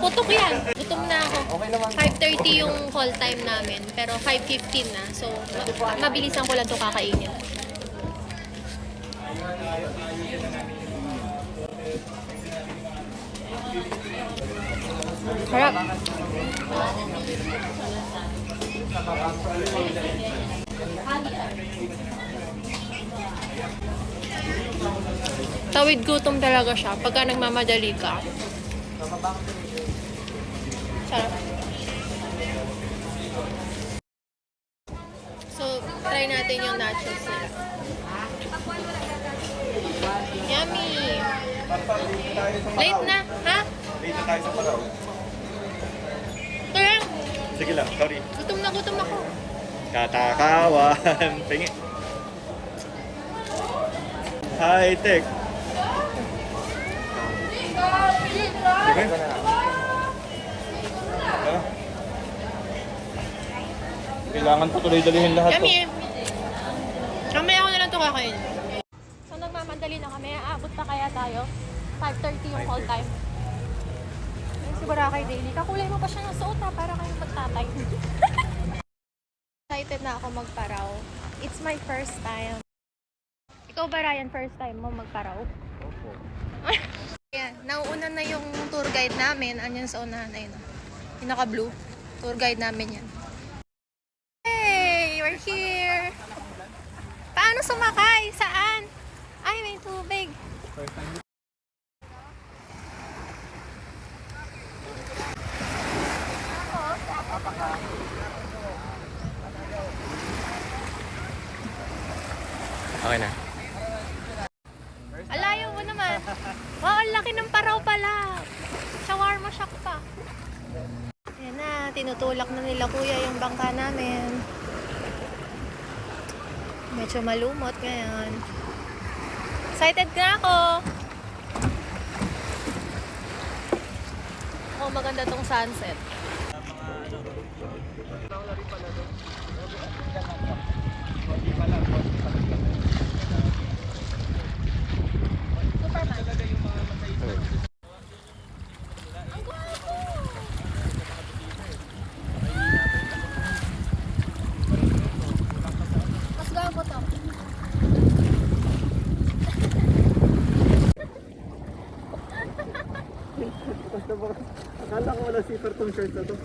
Putok yan. Gutom na ako. 5:30 yung call time namin. Pero 5:15 na. So, mabilisan ko lang ito kakainin. Sarap. Tawid gutom talaga siya pagka nagmamadali ka. Sarap. So, try natin yung nachos nila. Yummy! Late na, ha? Late na tayo sa Palaw. Ito lang. Sige lang, sorry. Gutom na gutom ako. Katakawan. Pingi. High-tech. Sige. Kailangan po tuloy-dalihin lahat to. Yummy! Kamaya ako na lang ito kakain. So, nagmamadali na kami. Aabot na kaya tayo? 5:30 yung call time. Ayun si Boracay Daily. Kakulay mo pa siya ng suot ha, para kayong magtatay. Excited na ako magparaw. It's my first time. Ikaw ba, Ryan, first time mo magparaw? Opo. Ayan, nauuna na yung tour guide namin. Anyan sa unahan na yun. Yung naka-blue. Tour guide namin yan. Hey! We're here! Paano sumakay? Saan? Ay, may tubig. Okay na. Alayo mo naman. Wow, ang laki ng paraw pala. Shawarma shack pa. Ayan na, tinutulak na nila kuya yung bangka namin. Medyo malumot ngayon. Excited na ako. Oh, maganda tong sunset. Mas gago to. Akala ko wala zipper tong shirt na to.